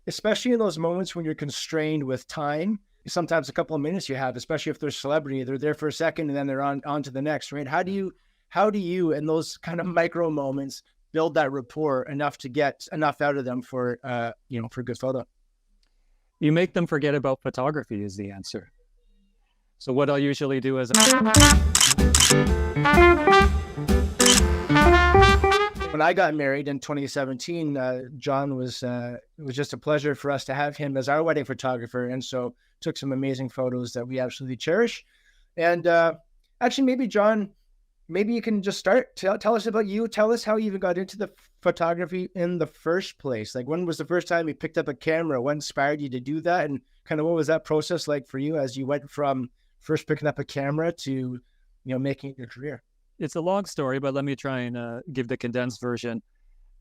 especially in those moments when you're constrained with time, sometimes a couple of minutes you have, especially if they're celebrity, they're there for a second and then they're on to the next, right? How do you in those kind of micro moments build that rapport enough to get enough out of them for for good photo? You make them forget about photography is the answer. So what I'll usually do is when I got married in 2017, John it was just a pleasure for us to have him as our wedding photographer. And so took some amazing photos that we absolutely cherish. And actually, maybe John, maybe you can just start. Tell us about you. Tell us how you even got into the photography in the first place. Like, when was the first time you picked up a camera? What inspired you to do that? And kind of what was that process like for you as you went from first picking up a camera to, making it your career? It's a long story, but let me try and give the condensed version.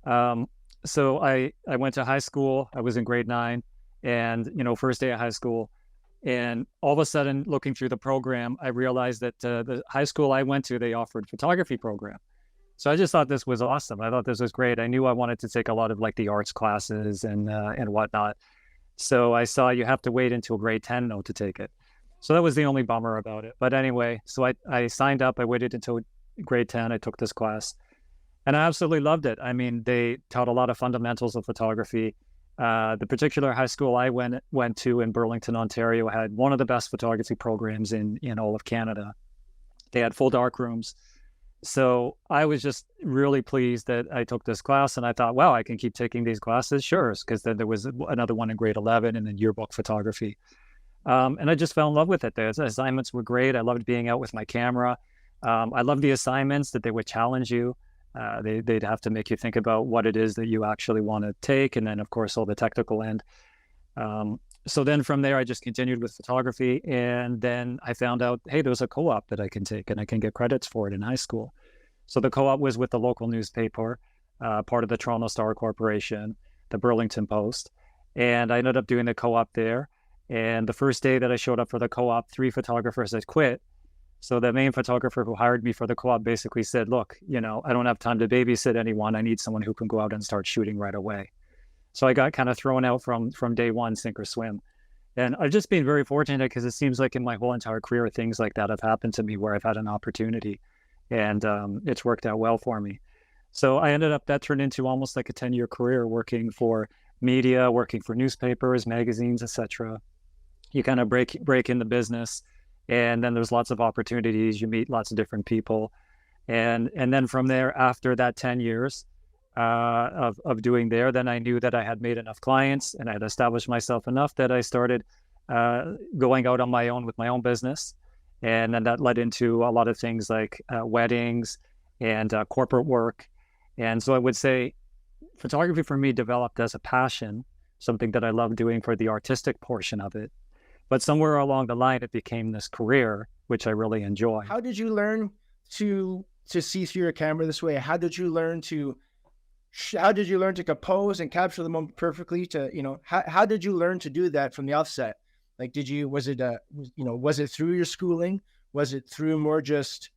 So I went to high school. I was in grade 9 and, first day of high school. And all of a sudden, looking through the program, I realized that the high school I went to, they offered photography program. So I just thought this was awesome. I thought this was great. I knew I wanted to take a lot of like the arts classes and whatnot. So I saw you have to wait until grade 10 to take it. So that was the only bummer about it. But anyway, so I signed up. I waited until grade 10. I took this class and I absolutely loved it. I mean, they taught a lot of fundamentals of photography. The particular high school I went to in Burlington, Ontario, had one of the best photography programs in all of Canada. They had full dark rooms. So I was just really pleased that I took this class, and I thought, wow, I can keep taking these classes. Sure, because then there was another one in grade 11 and then yearbook photography. And I just fell in love with it. The assignments were great. I loved being out with my camera. I loved the assignments that they would challenge you. They'd have to make you think about what it is that you actually want to take. And then, of course, all the technical end. So then from there, I just continued with photography. And then I found out, hey, there's a co-op that I can take and I can get credits for it in high school. So the co-op was with the local newspaper, part of the Toronto Star Corporation, the Burlington Post. And I ended up doing the co-op there. And the first day that I showed up for the co-op, 3 photographers had quit. So the main photographer who hired me for the co-op basically said, look, I don't have time to babysit anyone. I need someone who can go out and start shooting right away. So I got kind of thrown out from day one, sink or swim. And I've just been very fortunate because it seems like in my whole entire career, things like that have happened to me where I've had an opportunity and it's worked out well for me. So I ended up, that turned into almost like a 10-year career working for media, working for newspapers, magazines, etc. You kind of break in the business. And then there's lots of opportunities. You meet lots of different people. And then from there, after that 10 years of doing there, then I knew that I had made enough clients and I had established myself enough that I started going out on my own with my own business. And then that led into a lot of things like weddings and corporate work. And so I would say photography for me developed as a passion, something that I love doing for the artistic portion of it. But somewhere along the line, it became this career, which I really enjoy. How did you learn to see through your camera this way? How did you learn to compose and capture the moment perfectly? How did you learn to do that from the offset? Like, was it through your schooling? Was it through more just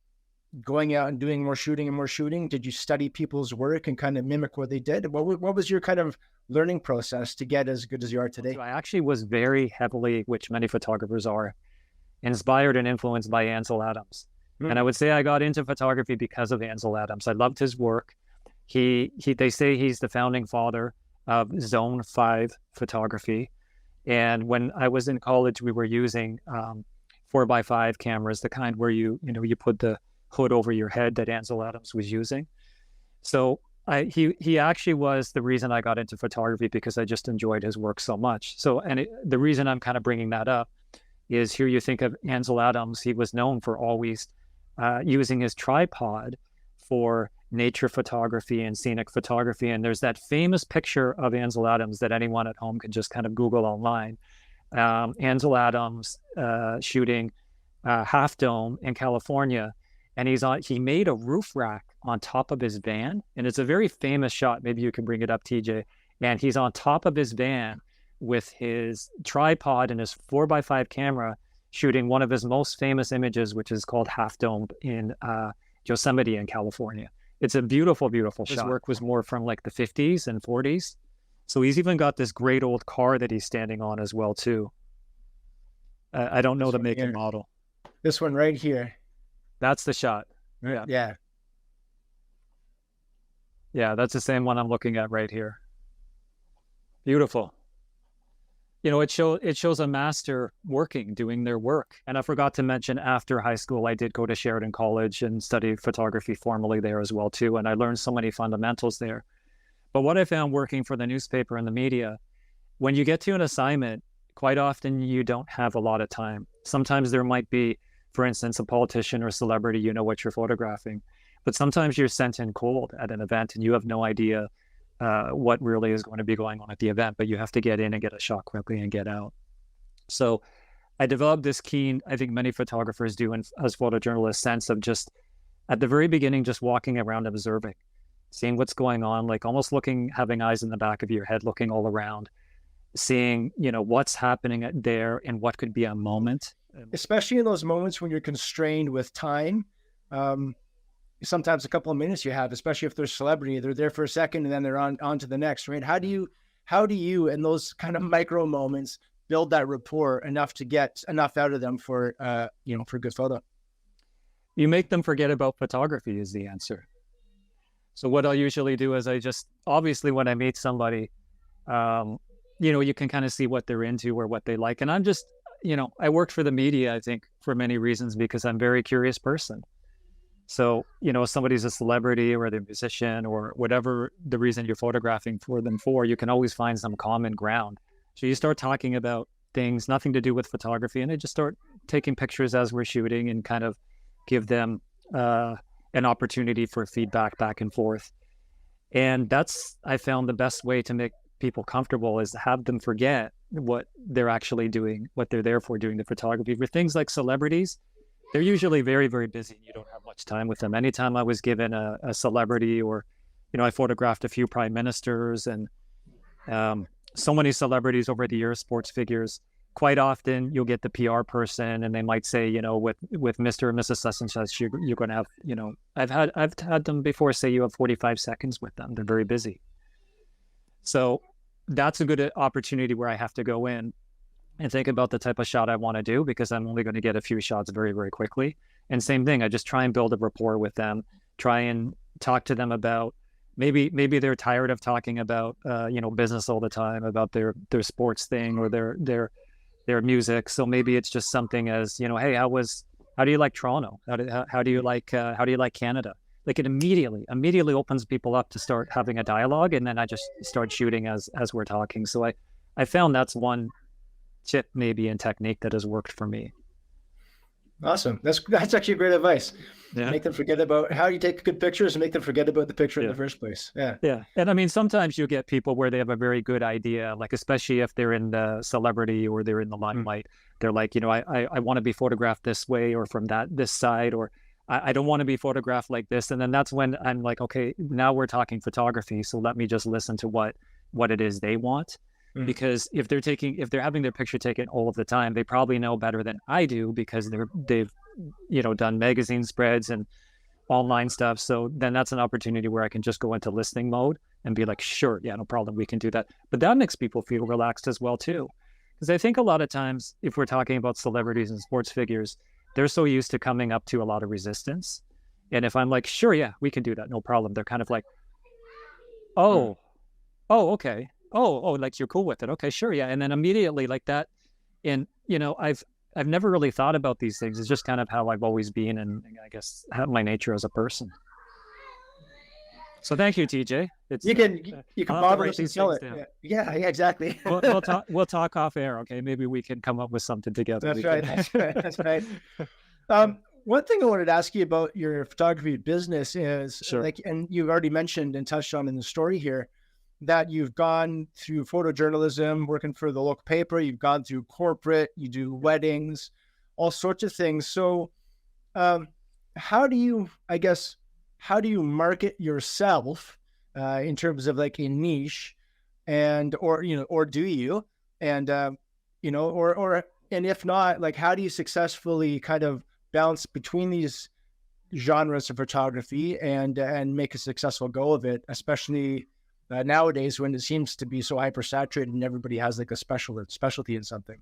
going out and doing more shooting and more shooting? Did you study people's work and kind of mimic what they did? What was your kind of learning process to get as good as you are today? So I actually was very heavily, which many photographers are, inspired and influenced by Ansel Adams. And I would say I got into photography because of Ansel Adams. I loved his work. They say he's the founding father of Zone 5 photography. And when I was in college, we were using 4x5 cameras, the kind where you put the hood over your head that Ansel Adams was using. So he actually was the reason I got into photography because I just enjoyed his work so much. So, the reason I'm kind of bringing that up is here you think of Ansel Adams, he was known for always using his tripod for nature photography and scenic photography. And there's that famous picture of Ansel Adams that anyone at home can just kind of Google online. Ansel Adams shooting Half Dome in California. And he made a roof rack on top of his van. And it's a very famous shot. Maybe you can bring it up, TJ. And he's on top of his van with his tripod and his 4x5 camera shooting one of his most famous images, which is called Half Dome in Yosemite in California. It's a beautiful, beautiful shot. His work was more from like the 50s and 40s. So he's even got this great old car that he's standing on as well too. I don't know This the one make and here. model. This one right here. That's the shot. Yeah. Yeah. Yeah, that's the same one I'm looking at right here. Beautiful. You know, it shows a master working, doing their work. And I forgot to mention, after high school, I did go to Sheridan College and study photography formally there as well too. And I learned so many fundamentals there. But what I found working for the newspaper and the media, when you get to an assignment, quite often you don't have a lot of time. Sometimes there might be, for instance, a politician or celebrity, you know what you're photographing, but sometimes you're sent in cold at an event and you have no idea what really is going to be going on at the event, but you have to get in and get a shot quickly and get out. So I developed this keen, I think many photographers do as photojournalists, sense of just at the very beginning, just walking around observing, seeing what's going on, like almost looking, having eyes in the back of your head, looking all around, seeing, you know, what's happening there and what could be a moment. Especially in those moments when you're constrained with time. Sometimes a couple of minutes you have, especially if they're a celebrity, they're there for a second and then they're on to the next, right? How do you in those kind of micro moments build that rapport enough to get enough out of them for for good photo? You make them forget about photography is the answer. So what I'll usually do is obviously when I meet somebody, you can kind of see what they're into or what they like. And I'm just, I worked for the media, I think, for many reasons, because I'm a very curious person. So, if somebody's a celebrity or they're a musician or whatever the reason you're photographing for them for, you can always find some common ground. So you start talking about things, nothing to do with photography, and I just start taking pictures as we're shooting and kind of give them an opportunity for feedback back and forth. And I found the best way to make people comfortable is to have them forget what they're actually doing, what they're there for, doing the photography. For things like celebrities, they're usually very, very busy and you don't have much time with them. Anytime I was given a celebrity or, I photographed a few prime ministers and so many celebrities over the years, sports figures. Quite often you'll get the PR person and they might say, with Mr. and Mrs. such and such, you're going to have, I've had them before say you have 45 seconds with them. They're very busy. So that's a good opportunity where I have to go in and think about the type of shot I want to do, because I'm only going to get a few shots very, very quickly. And same thing, I just try and build a rapport with them, try and talk to them about maybe they're tired of talking about, business all the time, about their sports thing or their music. So maybe it's just something as, hey, how do you like Toronto? How do you like Canada? Like it immediately opens people up to start having a dialogue. And then I just start shooting as we're talking. So I found that's one tip maybe in technique that has worked for me. Awesome. That's actually great advice. Yeah. Make them forget about how you take good pictures and make them forget about the picture in the first place. Yeah. Yeah. And I mean, sometimes you get people where they have a very good idea, like especially if they're in the celebrity or they're in the limelight, they're like, I want to be photographed this way or from this side, or I don't want to be photographed like this. And then that's when I'm like, okay, now we're talking photography. So let me just listen to what it is they want. Because if they're having their picture taken all of the time, they probably know better than I do, because they've done magazine spreads and online stuff. So then that's an opportunity where I can just go into listening mode and be like, sure, yeah, no problem, we can do that. But that makes people feel relaxed as well too, because I think a lot of times if we're talking about celebrities and sports figures, they're so used to coming up to a lot of resistance. And if I'm like, sure, yeah, we can do that, no problem, they're kind of like, oh, okay. Oh, like you're cool with it. Okay, sure. Yeah. And then immediately like that. And, I've never really thought about these things. It's just kind of how I've always been. And I guess my nature as a person. So thank you, TJ. You can marvelously sell it. Yeah, exactly. We'll talk off air. Okay. Maybe we can come up with something together. That's right. One thing I wanted to ask you about your photography business is and you've already mentioned and touched on in the story here, that you've gone through photojournalism, working for the local paper, you've gone through corporate, you do weddings, all sorts of things. So how do you market yourself in terms of like a niche, or do you, and and if not, like how do you successfully kind of balance between these genres of photography and make a successful go of it, especially nowadays when it seems to be so hypersaturated and everybody has like a specialty in something.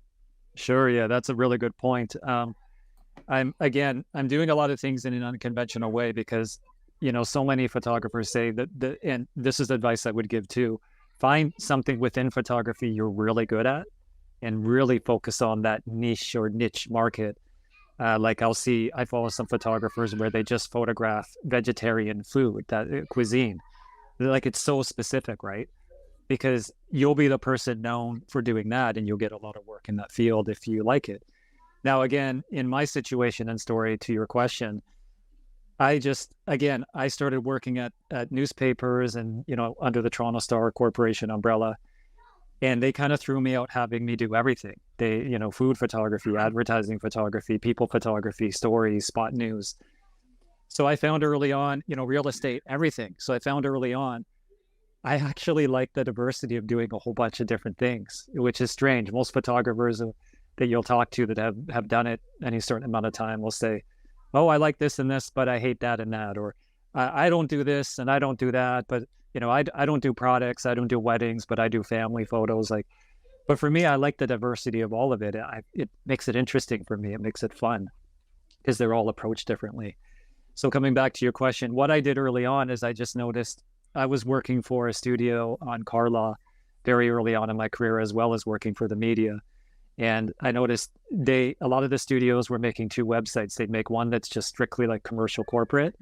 Sure. Yeah, that's a really good point. I'm doing a lot of things in an unconventional way because, so many photographers say and this is advice I would give too, find something within photography you're really good at and really focus on that niche or niche market. Like I follow some photographers where they just photograph vegetarian food, that cuisine. They're like, it's so specific, right? Because you'll be the person known for doing that and you'll get a lot of work in that field if you like it. Now, again, in my situation and story to your question, I started working at newspapers and, under the Toronto Star Corporation umbrella, and they kind of threw me out having me do everything. They, food photography, advertising photography, people photography, stories, spot news. So I found early on, real estate, everything. So I found early on, I actually like the diversity of doing a whole bunch of different things, which is strange. Most photographers that you'll talk to that have done it any certain amount of time will say, oh, I like this and this, but I hate that and that. Or I don't do this and I don't do that. But, I don't do products. I don't do weddings, but I do family photos. But for me, I like the diversity of all of it. It makes it interesting for me. It makes it fun because they're all approached differently. So coming back to your question, what I did early on is I just noticed I was working for a studio on car law very early on in my career, as well as working for the media. And I noticed a lot of the studios were making two websites. They'd make one that's just strictly like commercial corporate,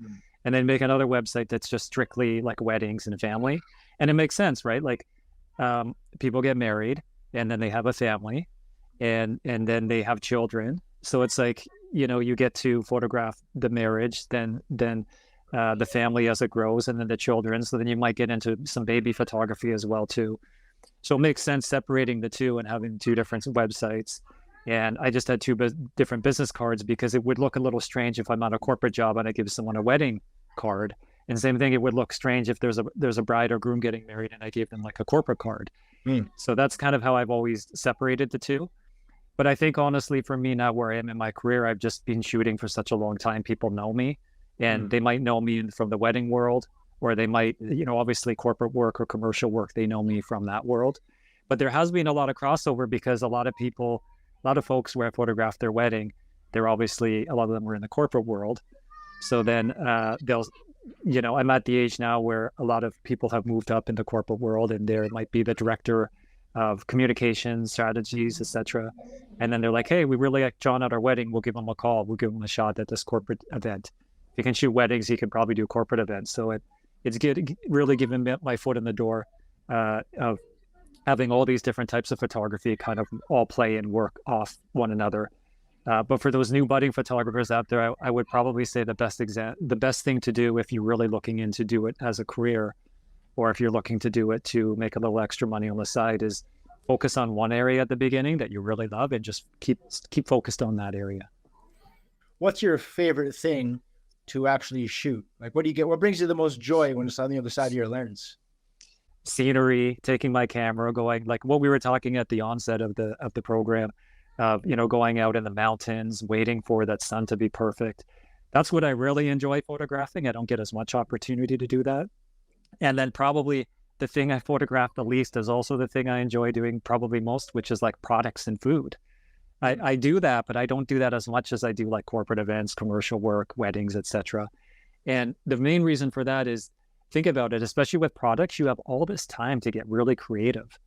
and then make another website that's just strictly like weddings and family. And it makes sense, right? Like people get married and then they have a family and then they have children. So it's like, you get to photograph the marriage, then the family as it grows, and then the children. So then you might get into some baby photography as well too. So it makes sense separating the two and having two different websites. And I just had two different business cards because it would look a little strange if I'm on a corporate job and I give someone a wedding card. And same thing, it would look strange if there's a bride or groom getting married and I gave them like a corporate card. So that's kind of how I've always separated the two. But I think honestly for me now where I am in my career, I've just been shooting for such a long time. People know me and they might know me from the wedding world, or they might, obviously corporate work or commercial work, they know me from that world. But there has been a lot of crossover because a lot of folks where I photographed their wedding, a lot of them were in the corporate world. So then I'm at the age now where a lot of people have moved up in the corporate world, and there might be the director of communications, strategies, etc. And then they're like, hey, we really like John at our wedding. We'll give him a call. We'll give him a shot at this corporate event. If he can shoot weddings, he can probably do corporate events. So it's good, really giving my foot in the door of having all these different types of photography kind of all play and work off one another. But for those new budding photographers out there, I would probably say the best thing to do if you're really looking into do it as a career, or if you're looking to do it to make a little extra money on the side, is focus on one area at the beginning that you really love and just keep focused on that area. What's your favorite thing to actually shoot? Like, what brings you the most joy when it's on the other side of your lens? Scenery, taking my camera, going like what we were talking at the onset of the program, going out in the mountains, waiting for that sun to be perfect. That's what I really enjoy photographing. I don't get as much opportunity to do that. And then probably the thing I photograph the least is also the thing I enjoy doing probably most, which is like products and food. I do that, but I don't do that as much as I do like corporate events, commercial work, weddings, etc. And the main reason for that is, think about it, especially with products, you have all this time to get really creative,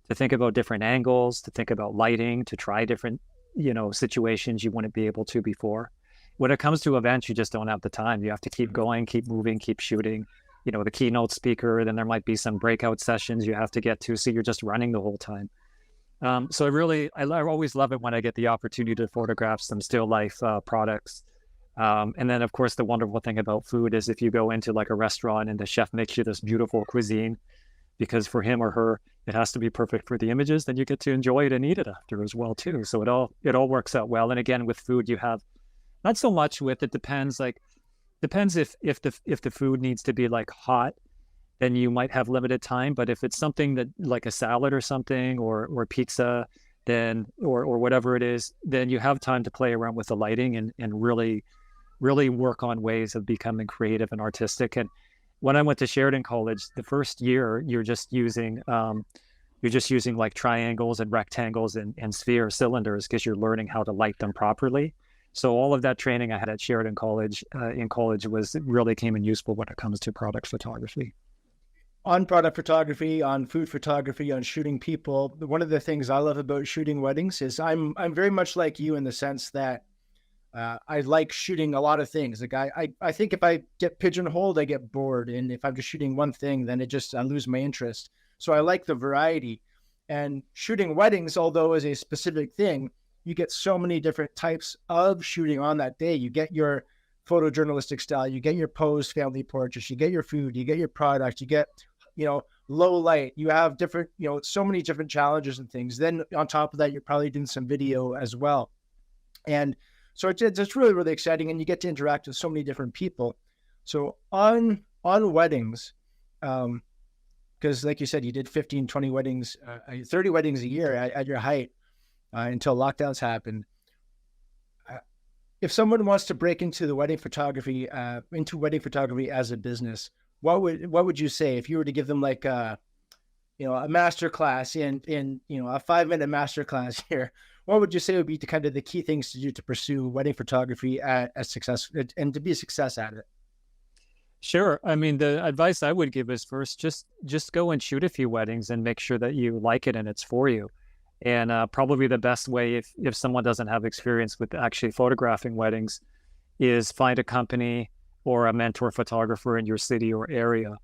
to think about different angles, to think about lighting, to try different, situations you wouldn't be able to before. When it comes to events, you just don't have the time. You have to keep going, keep moving, keep shooting. The keynote speaker, then there might be some breakout sessions you have to get to. So you're just running the whole time. So I always love it when I get the opportunity to photograph some still life products. And then of course, the wonderful thing about food is if you go into like a restaurant and the chef makes you this beautiful cuisine, because for him or her, it has to be perfect for the images, then you get to enjoy it and eat it after as well too. So it all works out well. And again, with food, you have not so much with, it depends if the food needs to be like hot, then you might have limited time. But if it's something that like a salad or something or pizza, then or whatever it is, then you have time to play around with the lighting and really, really work on ways of becoming creative and artistic. And when I went to Sheridan College, the first year you're just using like triangles and rectangles and sphere cylinders because you're learning how to light them properly. So all of that training I had at Sheridan College in college was really came in useful when it comes to product photography. On product photography, on food photography, on shooting people, one of the things I love about shooting weddings is I'm very much like you in the sense that I like shooting a lot of things. Like I think if I get pigeonholed, I get bored, and if I'm just shooting one thing, then I lose my interest. So I like the variety. And shooting weddings, although is a specific thing, you get so many different types of shooting on that day. You get your photojournalistic style, you get your pose family portraits, you get your food, you get your product, you get, low light, you have different, so many different challenges and things. Then on top of that, you're probably doing some video as well. And so it's really, really exciting, and you get to interact with so many different people. So on weddings, because like you said, you did 15, 20 weddings, 30 weddings a year at your height until lockdowns happened. If someone wants to break into wedding photography as a business, what would you say if you were to give them like a master class in a 5-minute master class here? What would you say would be the key things to do to pursue wedding photography as success and to be a success at it? Sure. I mean, the advice I would give is first, just go and shoot a few weddings and make sure that you like it and it's for you. And probably the best way, if someone doesn't have experience with actually photographing weddings, is find a company or a mentor photographer in your city or area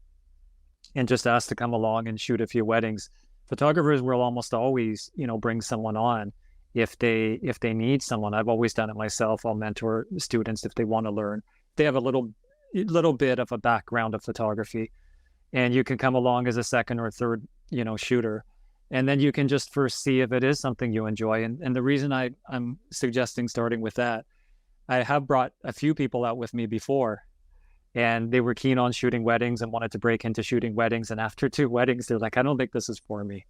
and just ask to come along and shoot a few weddings. Photographers will almost always, bring someone on if they need someone. I've always done it myself. I'll mentor students if they want to learn. They have a little bit of a background of photography, and you can come along as a second or third, shooter. And then you can just first see if it is something you enjoy. And the reason I'm suggesting starting with that, I have brought a few people out with me before, and they were keen on shooting weddings and wanted to break into shooting weddings. And after 2 weddings, they're like, I don't think this is for me.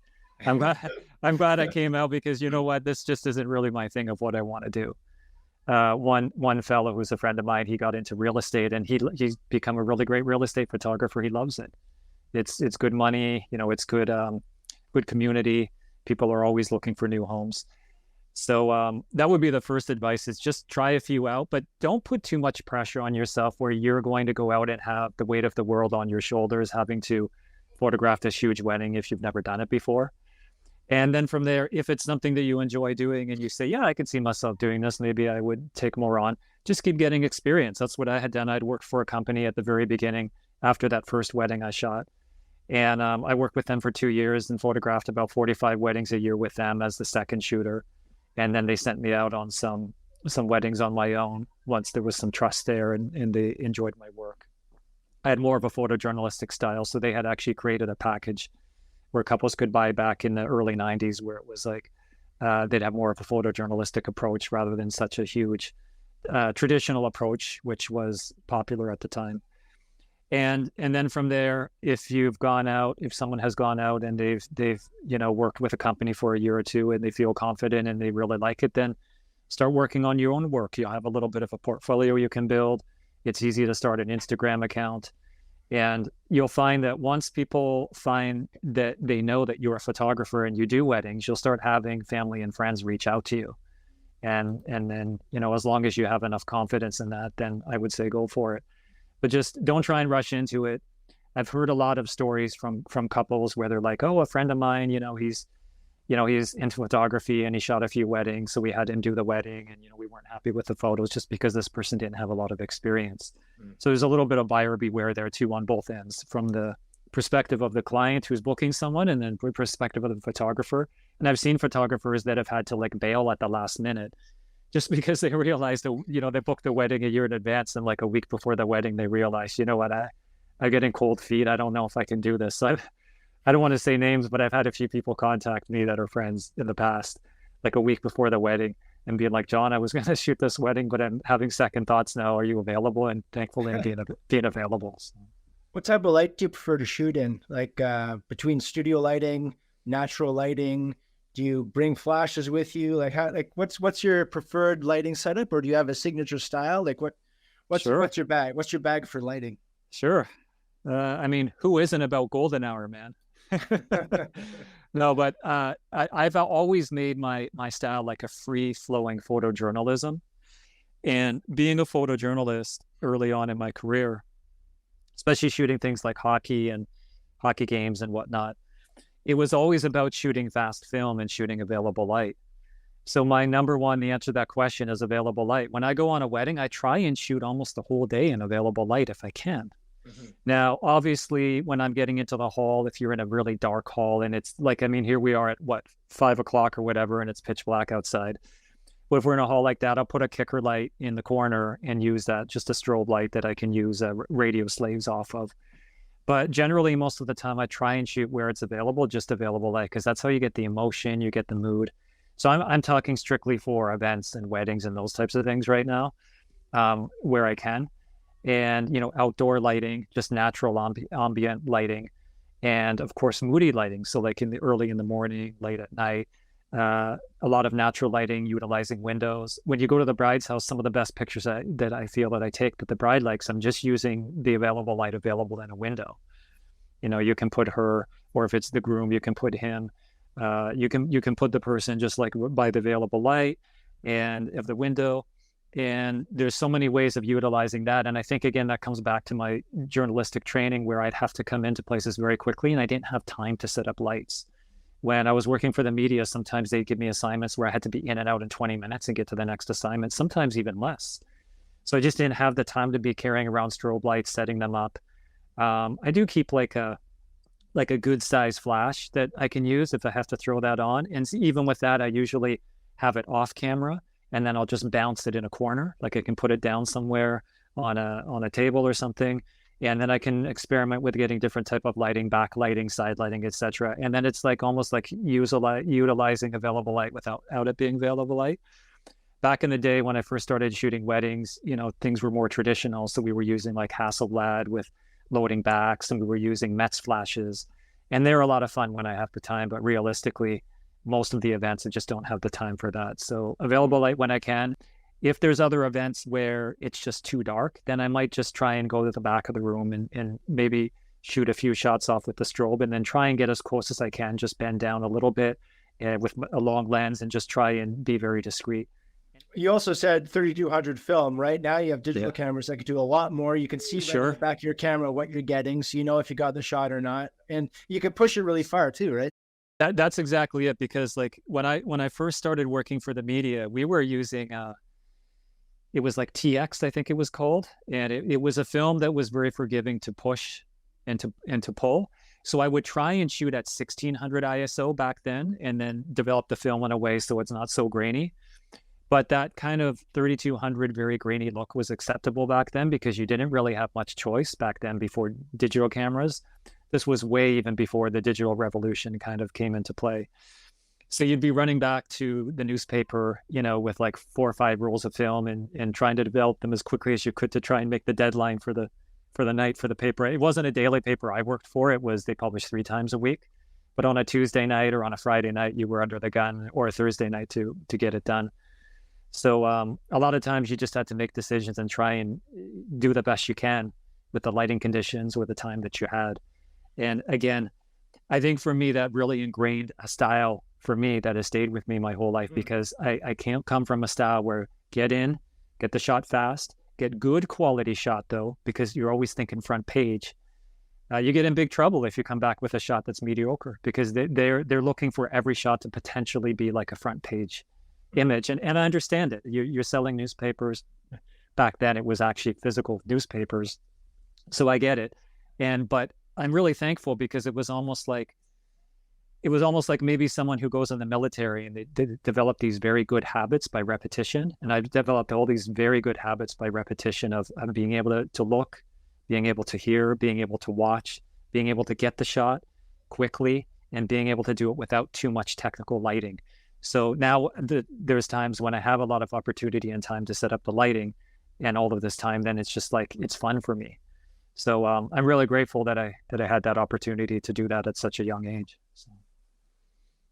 I'm glad I came out, because you know what, this just isn't really my thing of what I want to do. One fellow who's a friend of mine, he got into real estate, and he's become a really great real estate photographer. He loves it. It's good money, it's good community. People are always looking for new homes. So that would be the first advice, is just try a few out, but don't put too much pressure on yourself where you're going to go out and have the weight of the world on your shoulders, having to photograph this huge wedding if you've never done it before. And then from there, if it's something that you enjoy doing and you say, yeah, I could see myself doing this, maybe I would take more on, just keep getting experience. That's what I had done. I'd worked for a company at the very beginning after that first wedding I shot. And I worked with them for 2 years and photographed about 45 weddings a year with them as the second shooter. And then they sent me out on some weddings on my own once there was some trust there, and they enjoyed my work. I had more of a photojournalistic style, so they had actually created a package where couples could buy back in the early 90s, where it was like they'd have more of a photojournalistic approach rather than such a huge traditional approach, which was popular at the time. And then from there, if someone has gone out and they've worked with a company for a year or two and they feel confident and they really like it, then start working on your own work. You'll have a little bit of a portfolio you can build. It's easy to start an Instagram account. And you'll find that once people find that they know that you're a photographer and you do weddings, you'll start having family and friends reach out to you. And then, as long as you have enough confidence in that, then I would say go for it. But just don't try and rush into it. I've heard a lot of stories from couples where they're like, oh, a friend of mine, he's into photography and he shot a few weddings, so we had him do the wedding, and we weren't happy with the photos just because this person didn't have a lot of experience. So there's a little bit of buyer beware there too on both ends, from the perspective of the client who's booking someone, and then perspective of the photographer. And I've seen photographers that have had to bail at the last minute just because they realized that, they booked the wedding a year in advance, and a week before the wedding, they realized, what, I'm getting cold feet. I don't know if I can do this. So I don't want to say names, but I've had a few people contact me that are friends in the past, a week before the wedding, and being like, John, I was going to shoot this wedding, but I'm having second thoughts now. Are you available? And thankfully I'm being available. So. What type of light do you prefer to shoot in? Between studio lighting, natural lighting? Do you bring flashes with you? What's your preferred lighting setup, or do you have a signature style? What's Sure. your bag? What's your bag for lighting? Sure. I mean, who isn't about golden hour, man? No, but I've always made my style like a free flowing photojournalism. And being a photojournalist early on in my career, especially shooting things like hockey and hockey games and whatnot, it was always about shooting fast film and shooting available light. So my number one, the answer to that question is available light. When I go on a wedding, I try and shoot almost the whole day in available light if I can. Mm-hmm. Now, obviously, when I'm getting into the hall, if you're in a really dark hall and it's like, I mean, here we are at what, 5 o'clock or whatever, and it's pitch black outside. But if we're in a hall like that, I'll put a kicker light in the corner and use that, just a strobe light that I can use radio slaves off of. But generally, most of the time, I try and shoot where it's available, just available light, because that's how you get the emotion, you get the mood. So I'm talking strictly for events and weddings and those types of things right now, where I can. And, you know, outdoor lighting, just natural ambient lighting. And of course, moody lighting. So like early in the morning, late at night, a lot of natural lighting, utilizing windows. When you go to the bride's house, some of the best pictures that I feel that I take that the bride likes, I'm just using the available light available in a window. You know, you can put her, or if it's the groom, you can put him. You can put the person just like by the available light and of the window. And there's so many ways of utilizing that. And I think, again, that comes back to my journalistic training where I'd have to come into places very quickly and I didn't have time to set up lights. When I was working for the media, sometimes they'd give me assignments where I had to be in and out in 20 minutes and get to the next assignment, sometimes even less. So I just didn't have the time to be carrying around strobe lights, setting them up. I do keep like a good size flash that I can use if I have to throw that on. And even with that, I usually have it off camera and then I'll just bounce it in a corner. Like I can put it down somewhere on a table or something. And then I can experiment with getting different type of lighting, backlighting, side lighting, etc. And then it's like almost like utilizing available light without it being available light. Back in the day when I first started shooting weddings, you know, things were more traditional. So we were using like Hasselblad with loading backs, and we were using Metz flashes. And they're a lot of fun when I have the time, but realistically, most of the events I just don't have the time for that. So available light when I can. If there's other events where it's just too dark, then I might just try and go to the back of the room and maybe shoot a few shots off with the strobe and then try and get as close as I can, just bend down a little bit with a long lens and just try and be very discreet. You also said 3200 film. Right now you have digital cameras that can do a lot more. You can see right in the back of your camera what you're getting, so you know if you got the shot or not. And you can push it really far too, right? That's exactly it. Because like when I first started working for the media, we were using it was like TX, I think it was called. And it was a film that was very forgiving to push and to pull. So I would try and shoot at 1600 ISO back then and then develop the film in a way so it's not so grainy. But that kind of 3200 very grainy look was acceptable back then because you didn't really have much choice back then before digital cameras. This was way even before the digital revolution kind of came into play. So you'd be running back to the newspaper, you know, with like 4 or 5 rolls of film and trying to develop them as quickly as you could to try and make the deadline for the night for the paper. It wasn't a daily paper I worked for. It was, they published 3 times a week. But on a Tuesday night or on a Friday night, you were under the gun, or a Thursday night to get it done. So a lot of times you just had to make decisions and try and do the best you can with the lighting conditions or the time that you had. And again, I think for me, that really ingrained a style for me that has stayed with me my whole life, because I can't come from a style where get in, get the shot fast, get good quality shot though, because you're always thinking front page. You get in big trouble if you come back with a shot that's mediocre, because they're looking for every shot to potentially be like a front page image. And I understand it. You're selling newspapers. Back then it was actually physical newspapers. So I get it. But I'm really thankful, because it was almost like maybe someone who goes in the military and they develop these very good habits by repetition. And I've developed all these very good habits by repetition of being able to look, being able to hear, being able to watch, being able to get the shot quickly, and being able to do it without too much technical lighting. So now there's times when I have a lot of opportunity and time to set up the lighting and all of this time, then it's just like, it's fun for me. So I'm really grateful that I had that opportunity to do that at such a young age. So.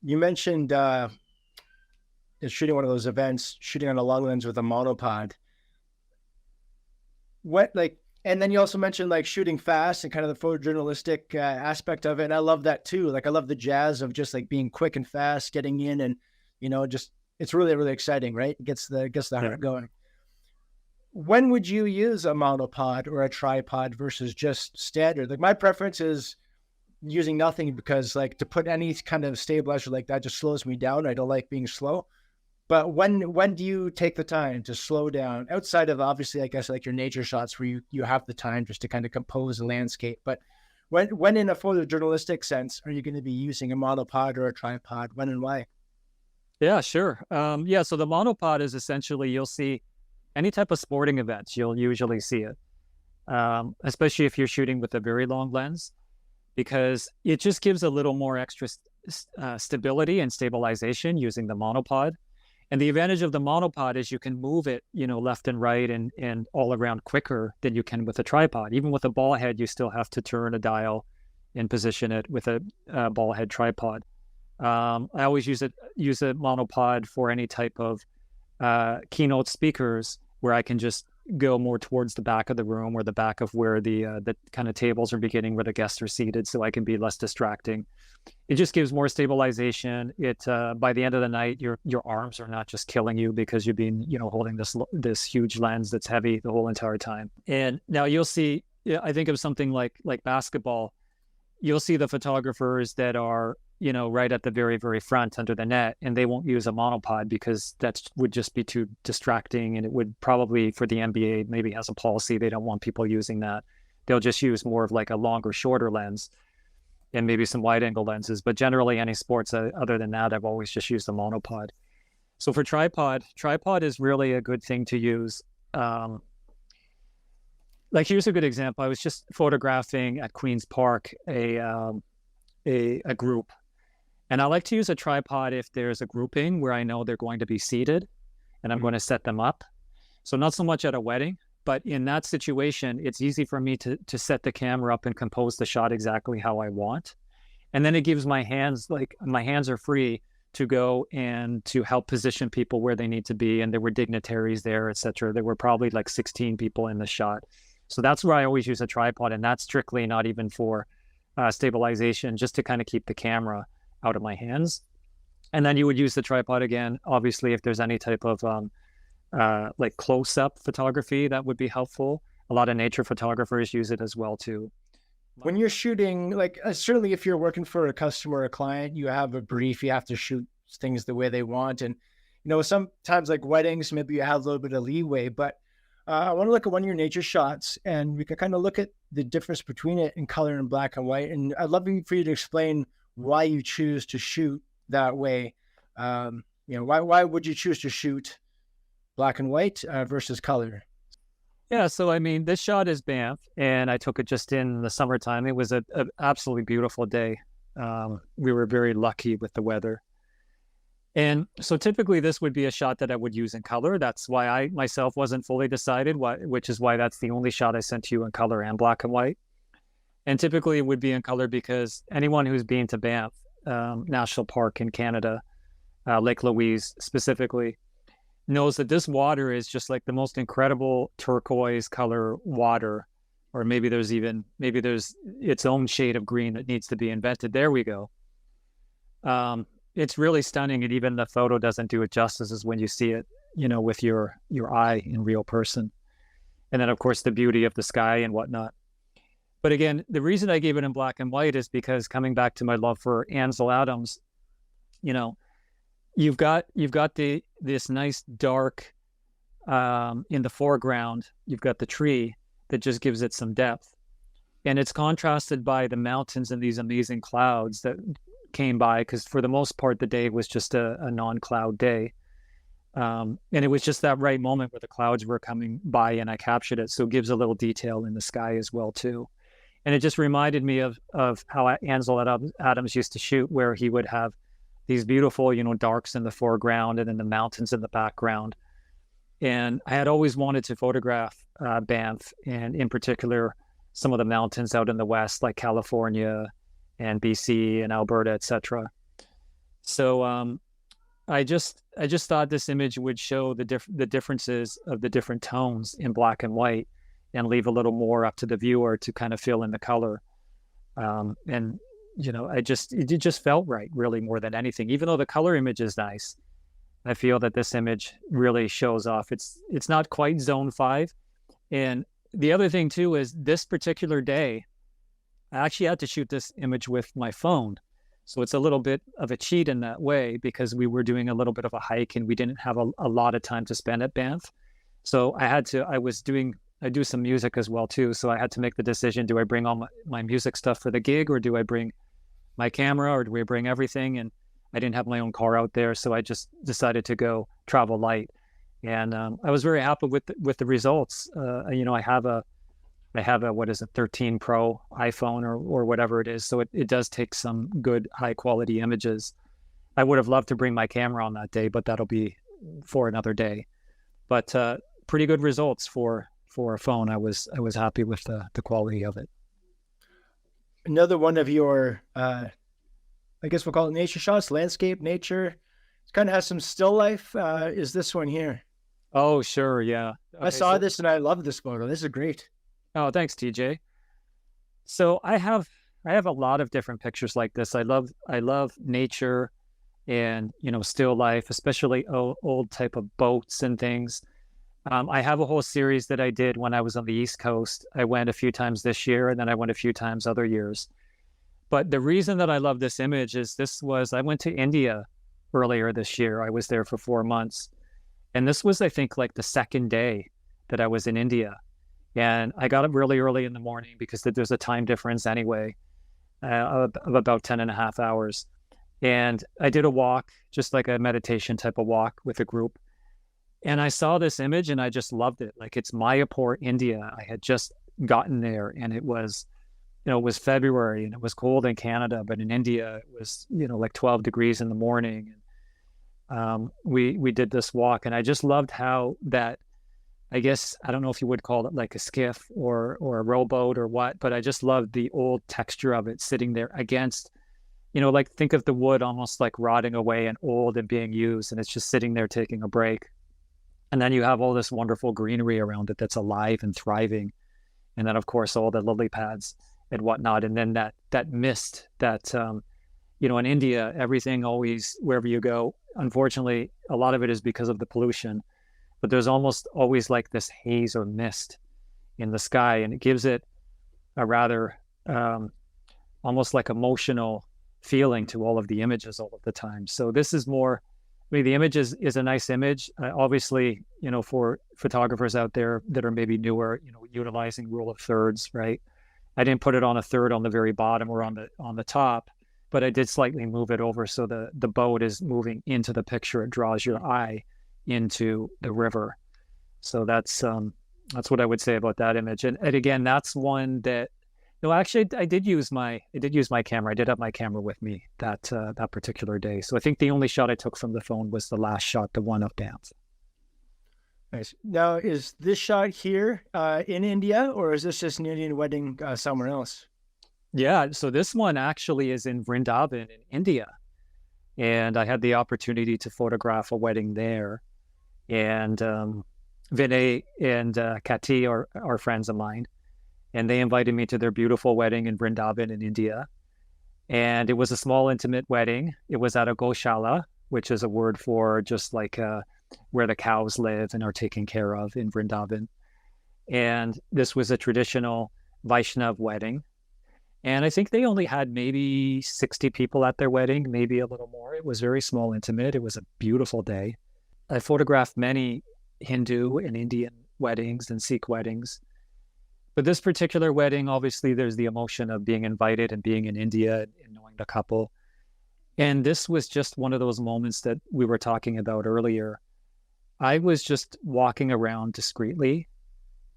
You mentioned shooting one of those events, shooting on a long lens with a monopod. What, like, And then you also mentioned like shooting fast and kind of the photojournalistic aspect of it. And I love that too. Like I love the jazz of just like being quick and fast, getting in, and just it's really really exciting, right? It gets the Yeah. heart going. When would you use a monopod or a tripod versus just standard? Like my preference is using nothing because like to put any kind of stabilizer like that just slows me down. I don't like being slow. But when do you take the time to slow down outside of obviously, I guess, like your nature shots where you have the time just to kind of compose a landscape? But when in a photojournalistic sense are you going to be using a monopod or a tripod? When and why? Yeah, sure. Yeah, so the monopod is essentially, you'll see any type of sporting events, you'll usually see it, especially if you're shooting with a very long lens, because it just gives a little more extra stability and stabilization using the monopod. And the advantage of the monopod is you can move it, left and right and all around quicker than you can with a tripod. Even with a ball head, you still have to turn a dial and position it with a ball head tripod. I always use a monopod for any type of keynote speakers where I can just go more towards the back of the room or the back of where the kind of tables are beginning where the guests are seated, so I can be less distracting. It just gives more stabilization. It by the end of the night, your arms are not just killing you because you've been holding this huge lens that's heavy the whole entire time. And now you'll see, I think of something like basketball. You'll see the photographers that are right at the very, very front under the net, and they won't use a monopod because that would just be too distracting. And it would probably, for the NBA, maybe has a policy, they don't want people using that. They'll just use more of like a longer, shorter lens and maybe some wide angle lenses. But generally any sports other than that, I've always just used a monopod. So for tripod is really a good thing to use. Like here's a good example. I was just photographing at Queen's Park a group. And I like to use a tripod if there's a grouping where I know they're going to be seated and I'm going to set them up. So not so much at a wedding, but in that situation, it's easy for me to set the camera up and compose the shot exactly how I want. And then it gives my hands are free to go and to help position people where they need to be. And there were dignitaries there, etc. There were probably like 16 people in the shot. So that's where I always use a tripod. And that's strictly not even for stabilization, just to kind of keep the camera out of my hands. And then you would use the tripod again, obviously, if there's any type of like close-up photography, that would be helpful. A lot of nature photographers use it as well too. When you're shooting, like certainly if you're working for a customer or a client, you have a brief, you have to shoot things the way they want. And, sometimes like weddings, maybe you have a little bit of leeway, but I want to look at one of your nature shots and we can kind of look at the difference between it in color and black and white. And I'd love for you to explain why you choose to shoot that way. Why would you choose to shoot black and white versus color? Yeah, so I mean, this shot is Banff, and I took it just in the summertime. It was an absolutely beautiful day. We were very lucky with the weather. And so typically this would be a shot that I would use in color. That's why I myself wasn't fully decided, which is why that's the only shot I sent to you in color and black and white. And typically it would be in color because anyone who's been to Banff National Park in Canada, Lake Louise specifically, knows that this water is just like the most incredible turquoise color water, or maybe there's its own shade of green that needs to be invented. There we go. It's really stunning, and even the photo doesn't do it justice as when you see it, with your eye in real person. And then of course the beauty of the sky and whatnot. But again, the reason I gave it in black and white is because, coming back to my love for Ansel Adams, you've got this nice dark in the foreground. You've got the tree that just gives it some depth, and it's contrasted by the mountains and these amazing clouds that came by, because for the most part the day was just a non-cloud day, and it was just that right moment where the clouds were coming by and I captured it. So it gives a little detail in the sky as well too. And it just reminded me of how Ansel Adams used to shoot, where he would have these beautiful, darks in the foreground and then the mountains in the background. And I had always wanted to photograph Banff, and in particular, some of the mountains out in the west, like California and BC and Alberta, etc. So I just thought this image would show the differences of the different tones in black and white, and leave a little more up to the viewer to kind of fill in the color. And it just felt right, really, more than anything. Even though the color image is nice, I feel that this image really shows off. It's not quite zone 5. And the other thing too is this particular day, I actually had to shoot this image with my phone. So it's a little bit of a cheat in that way, because we were doing a little bit of a hike and we didn't have a lot of time to spend at Banff. So I do some music as well too. So I had to make the decision, do I bring all my music stuff for the gig, or do I bring my camera, or do we bring everything? And I didn't have my own car out there. So I just decided to go travel light. And I was very happy with the results. I have a, what is it, 13 Pro iPhone or whatever it is. So it does take some good high quality images. I would have loved to bring my camera on that day, but that'll be for another day. But pretty good results for a phone. I was happy with the quality of it. Another one of your, I guess we'll call it nature shots, landscape, nature. It kind of has some still life. Is this one here? Oh, sure. Yeah. Okay, I saw this and I love this photo. This is great. Oh, thanks, TJ. So I have a lot of different pictures like this. I love nature and, still life, especially old type of boats and things. I have a whole series that I did when I was on the East Coast. I went a few times this year, and then I went a few times other years. But the reason that I love this image is I went to India earlier this year. I was there for 4 months. And this was, I think, like the second day that I was in India. And I got up really early in the morning because there's a time difference anyway, of about 10 and a half hours. And I did a walk, just like a meditation type of walk with a group. And I saw this image and I just loved it. Like, it's Mayapur, India. I had just gotten there, and it was February and it was cold in Canada, but in India it was, like 12 degrees in the morning. We did this walk, and I just loved how that, I guess, I don't know if you would call it like a skiff or a rowboat or what, but I just loved the old texture of it sitting there against, like, think of the wood almost like rotting away and old and being used, and it's just sitting there taking a break. And then you have all this wonderful greenery around it that's alive and thriving. And then, of course, all the lily pads and whatnot. And then that mist that, in India, everything always, wherever you go, unfortunately, a lot of it is because of the pollution. But there's almost always like this haze or mist in the sky, and it gives it a rather almost like emotional feeling to all of the images all of the time. So this is more, the image is a nice image. Obviously, for photographers out there that are maybe newer, utilizing rule of thirds, right? I didn't put it on a third on the very bottom or on the top, but I did slightly move it over so the boat is moving into the picture. It draws your eye into the river. So that's what I would say about that image. And again, that's one that, actually I did use my camera. I did have my camera with me that particular day. So I think the only shot I took from the phone was the last shot, the one of Banff. Nice. Now, is this shot here in India, or is this just an Indian wedding somewhere else? Yeah. So this one actually is in Vrindavan in India. And I had the opportunity to photograph a wedding there. And Vinay and Kati are friends of mine, and they invited me to their beautiful wedding in Vrindavan in India. And it was a small, intimate wedding. It was at a goshala, which is a word for just like where the cows live and are taken care of in Vrindavan. And this was a traditional Vaishnav wedding. And I think they only had maybe 60 people at their wedding, maybe a little more. It was very small, intimate. It was a beautiful day. I photographed many Hindu and Indian weddings and Sikh weddings. But this particular wedding, obviously, there's the emotion of being invited and being in India and knowing the couple. And this was just one of those moments that we were talking about earlier. I was just walking around discreetly,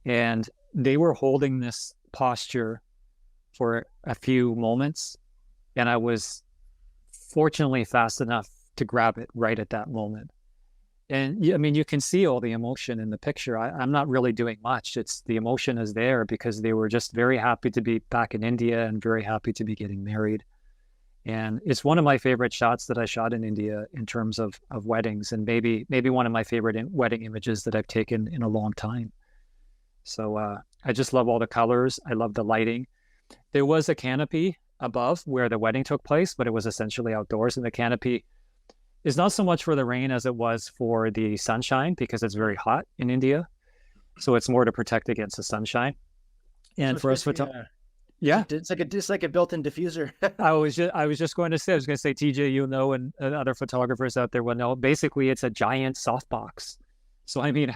and they were holding this posture for a few moments, and I was fortunately fast enough to grab it right at that moment. And you can see all the emotion in the picture. I'm not really doing much. It's the emotion is there because they were just very happy to be back in India and very happy to be getting married. And it's one of my favorite shots that I shot in India in terms of weddings, and maybe one of my favorite wedding images that I've taken in a long time. So I just love all the colors. I love the lighting. There was a canopy above where the wedding took place, but it was essentially outdoors. And the canopy is not so much for the rain as it was for the sunshine, because it's very hot in India. So it's more to protect against the sunshine. And So for us, yeah, it's like a built-in diffuser. I was just going to say, TJ, you know, and other photographers out there will know, basically it's a giant softbox. So I mean,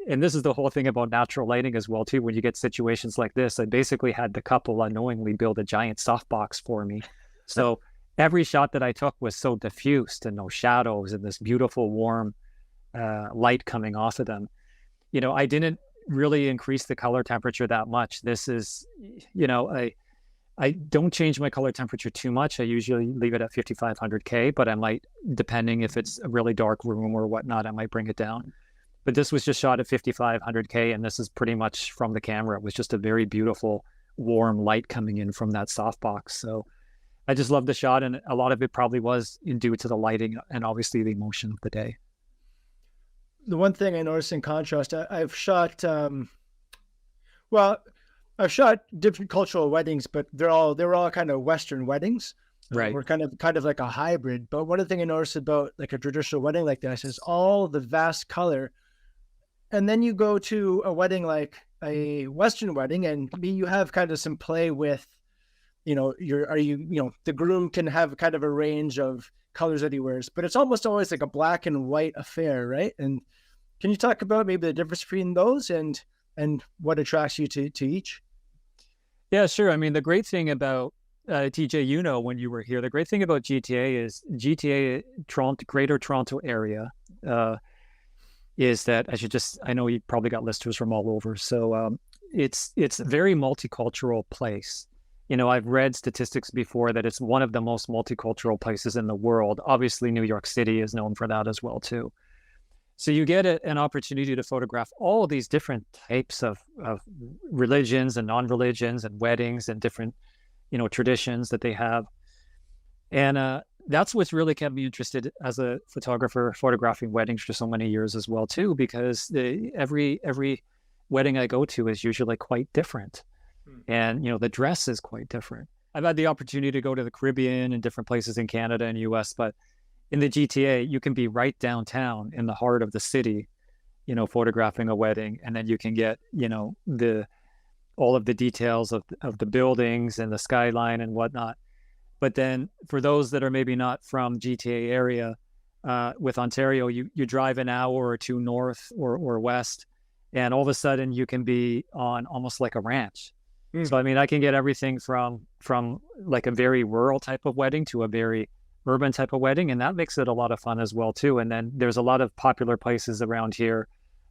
and this is the whole thing about natural lighting as well too. When you get situations like this, I basically had the couple unknowingly build a giant softbox for me. So every shot that I took was so diffused and no shadows and this beautiful warm light coming off of them. You know, I didn't really increase the color temperature that much. This is, you know, I don't change my color temperature too much. I usually leave it at 5500K, but I might, depending if it's a really dark room or whatnot, I might bring it down. But this was just shot at 5500K, and this is pretty much from the camera. It was just a very beautiful, warm light coming in from that softbox. So I just love the shot, and a lot of it probably was due to the lighting and obviously the emotion of the day. The one thing I noticed in contrast, I've shot, I've shot different cultural weddings, but they were all kind of Western weddings. Right. We're kind of like a hybrid. But one of the things I noticed about like a traditional wedding like this is all the vast color. And then you go to a wedding like a Western wedding, and you have kind of some play with, you know, the groom can have kind of a range of colors that he wears, but it's almost always like a black and white affair, right? And can you talk about maybe the difference between those and what attracts you to each? Yeah, sure. I mean, the great thing about TJ, you know, when you were here, the great thing about GTA is Greater Toronto area is that I know you probably got listeners from all over. So it's a very multicultural place. You know, I've read statistics before that it's one of the most multicultural places in the world. Obviously, New York City is known for that as well, too. So you get an opportunity to photograph all of these different types of religions and non-religions and weddings and different, you know, traditions that they have. And that's what's really kept me interested as a photographer, photographing weddings for so many years as well, too, because every wedding I go to is usually quite different. And, you know, the dress is quite different. I've had the opportunity to go to the Caribbean and different places in Canada and US, but in the GTA, you can be right downtown in the heart of the city, you know, photographing a wedding. And then you can get, you know, all of the details of the buildings and the skyline and whatnot. But then for those that are maybe not from GTA area, with Ontario, you drive an hour or two north or west, and all of a sudden you can be on almost like a ranch. So, I mean, I can get everything from like a very rural type of wedding to a very urban type of wedding. And that makes it a lot of fun as well, too. And then there's a lot of popular places around here,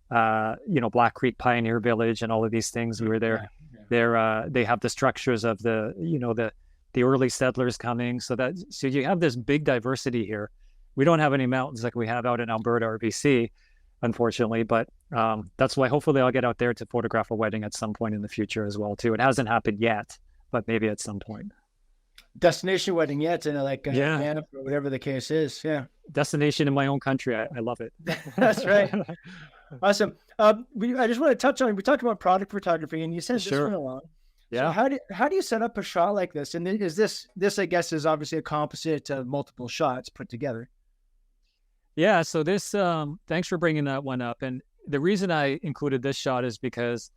you know, Black Creek Pioneer Village and all of these things. We were there. They have the structures of the, you know, the early settlers coming. So you have this big diversity here. We don't have any mountains like we have out in Alberta or BC, unfortunately, but that's why hopefully I'll get out there to photograph a wedding at some point in the future as well, too. It hasn't happened yet, but maybe at some point. Destination wedding yet, and like Manif or whatever the case is. Yeah. Destination in my own country. I love it. That's right. Awesome. I just want to touch on, we talked about product photography, and you said this went along. Yeah. So how do you set up a shot like this? And is this I guess is obviously a composite of multiple shots put together. Yeah. So this, thanks for bringing that one up. And the reason I included this shot is because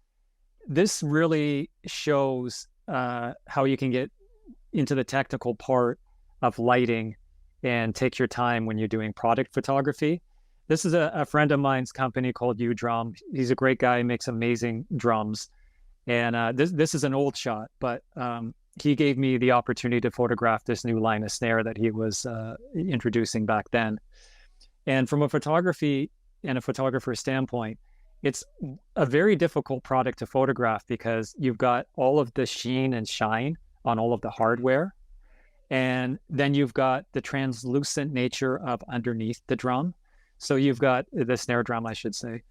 this really shows how you can get into the technical part of lighting and take your time when you're doing product photography. This is a friend of mine's company called U-Drum. He's a great guy, makes amazing drums. And this is an old shot, but he gave me the opportunity to photograph this new line of snare that he was introducing back then. And from a photography and a photographer's standpoint, it's a very difficult product to photograph because you've got all of the sheen and shine on all of the hardware. And then you've got the translucent nature of underneath the drum. So you've got the snare drum, I should say.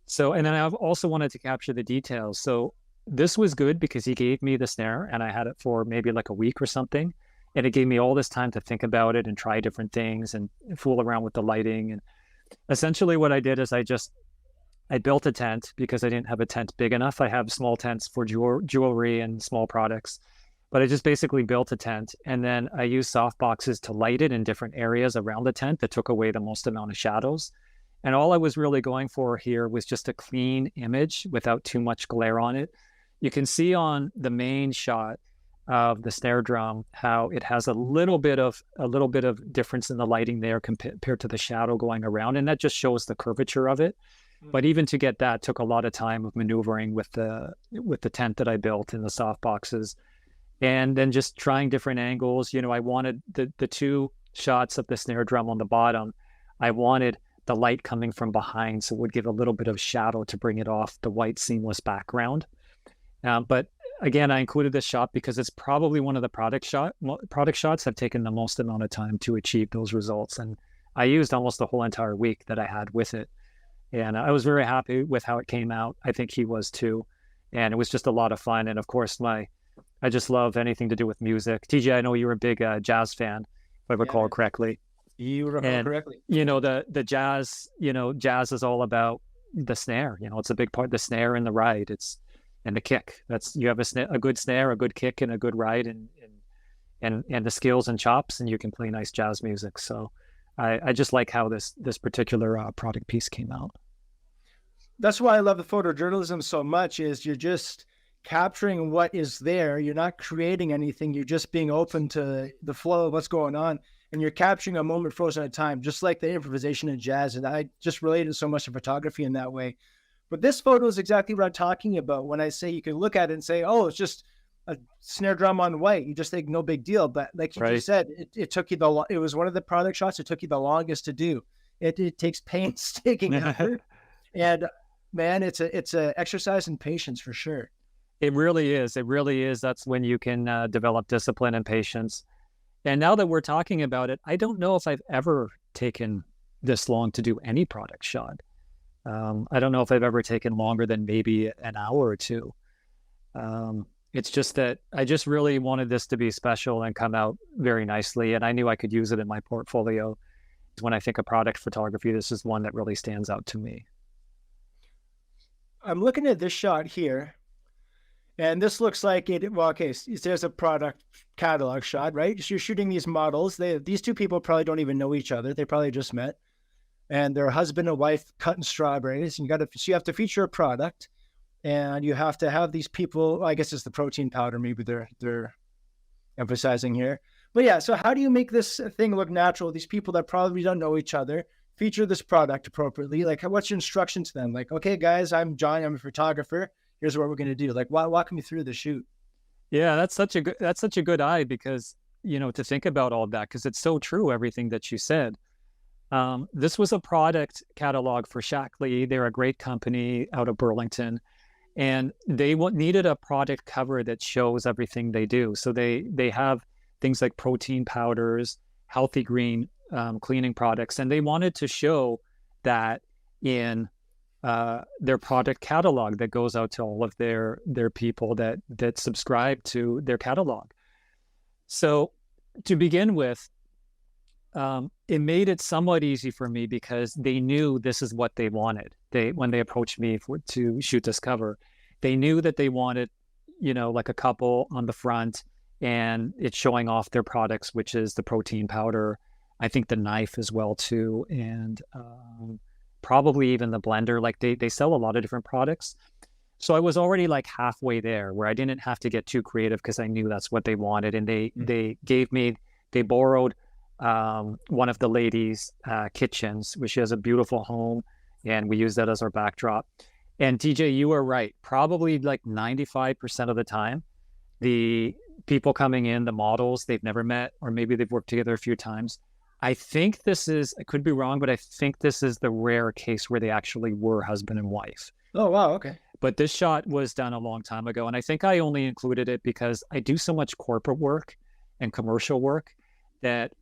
So, and then I've also wanted to capture the details. So this was good because he gave me the snare and I had it for maybe like a week or something. And it gave me all this time to think about it and try different things and fool around with the lighting. And essentially what I did is I just I built a tent because I didn't have a tent big enough. I have small tents for jewelry and small products, but I just basically built a tent, and then I used soft boxes to light it in different areas around the tent that took away the most amount of shadows. And all I was really going for here was just a clean image without too much glare on it. You can see on the main shot of the snare drum how it has a little bit of difference in the lighting there compared to the shadow going around, and that just shows the curvature of it. But even to get that took a lot of time of maneuvering with the tent that I built in the soft boxes, and then just trying different angles. I wanted the two shots of the snare drum on the bottom. I wanted the light coming from behind, so it would give a little bit of shadow to bring it off the white seamless background. But again, I included this shot because it's probably one of the product shots have taken the most amount of time to achieve those results. And I used almost the whole entire week that I had with it. And I was very happy with how it came out. I think he was too. And it was just a lot of fun. And of course, I just love anything to do with music. TJ, I know you're a big jazz fan, if I recall correctly. You recall correctly. The jazz, jazz is all about the snare. It's a big part, the snare and the ride. And the kick. You have a good snare, a good kick, and a good ride, and the skills and chops, and you can play nice jazz music. So I just like how this particular product piece came out. That's why I love the photojournalism so much, is you're just capturing what is there. You're not creating anything. You're just being open to the flow of what's going on. And you're capturing a moment frozen in time, just like the improvisation in jazz. And I just related so much to photography in that way. But this photo is exactly what I'm talking about when I say you can look at it and say, oh, it's just a snare drum on white. You just think no big deal. But like you just said, it took you it was one of the product shots. It took you the longest to do. It takes painstaking effort. And man, it's a exercise in patience for sure. It really is. It really is. That's when you can develop discipline and patience. And now that we're talking about it, I don't know if I've ever taken this long to do any product shot. I don't know if I've ever taken longer than maybe an hour or two. It's just that I just really wanted this to be special and come out very nicely. And I knew I could use it in my portfolio. When I think of product photography, this is one that really stands out to me. I'm looking at this shot here, and this looks like it. Well, okay, there's a product catalog shot, right? So you're shooting these models. These two people probably don't even know each other. They probably just met. And they're husband and wife cutting strawberries. And so you have to feature a product, and you have to have these people. I guess it's the protein powder. Maybe they're emphasizing here. But yeah, so how do you make this thing look natural? These people that probably don't know each other feature this product appropriately. Like, what's your instruction to them? Like, okay, guys, I'm John. I'm a photographer. Here's what we're going to do. Like, walk me through the shoot. Yeah, that's such a good eye, because to think about all that, because it's so true, everything that you said. This was a product catalog for Shackley. They're a great company out of Burlington, and they needed a product cover that shows everything they do. So they have things like protein powders, healthy green cleaning products, and they wanted to show that in their product catalog that goes out to all of their people that subscribe to their catalog. So to begin with, it made it somewhat easy for me because they knew this is what they wanted. When they approached me to shoot this cover, they knew that they wanted, like a couple on the front, and it's showing off their products, which is the protein powder. I think the knife as well too, and probably even the blender. Like they sell a lot of different products. So I was already like halfway there, where I didn't have to get too creative because I knew that's what they wanted. And they borrowed one of the ladies' kitchens, which has a beautiful home, and we use that as our backdrop. And TJ, you were right. Probably like 95% of the time, the people coming in, the models, they've never met, or maybe they've worked together a few times. I think I could be wrong, but I think this is the rare case where they actually were husband and wife. Oh, wow. Okay. But this shot was done a long time ago. And I think I only included it because I do so much corporate work and commercial work that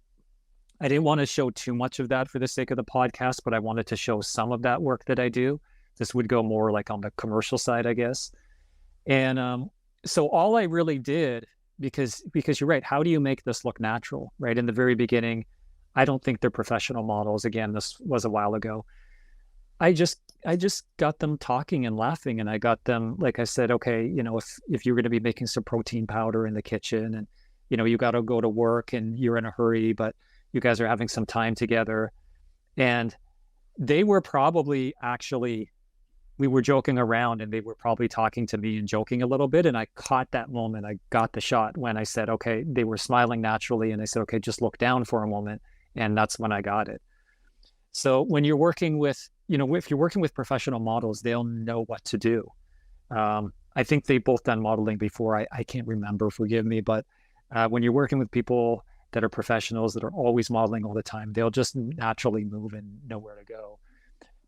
I didn't want to show too much of that for the sake of the podcast, but I wanted to show some of that work that I do. This would go more like on the commercial side, I guess. And so all I really did, because you're right, how do you make this look natural, right? In the very beginning, I don't think they're professional models. Again, this was a while ago. I just got them talking and laughing, and I got them, like I said, okay, if you're going to be making some protein powder in the kitchen, and you got to go to work and you're in a hurry, but you guys are having some time together, and they were probably actually, we were joking around, and they were probably talking to me and joking a little bit, and I caught that moment. I got the shot when I said, okay, they were smiling naturally, and I said, okay, just look down for a moment, and that's when I got it. So when you're working with, if you're working with professional models, they'll know what to do. I think they've both done modeling before. I can't remember, forgive me, but when you're working with people that are professionals that are always modeling all the time, they'll just naturally move and know where to go.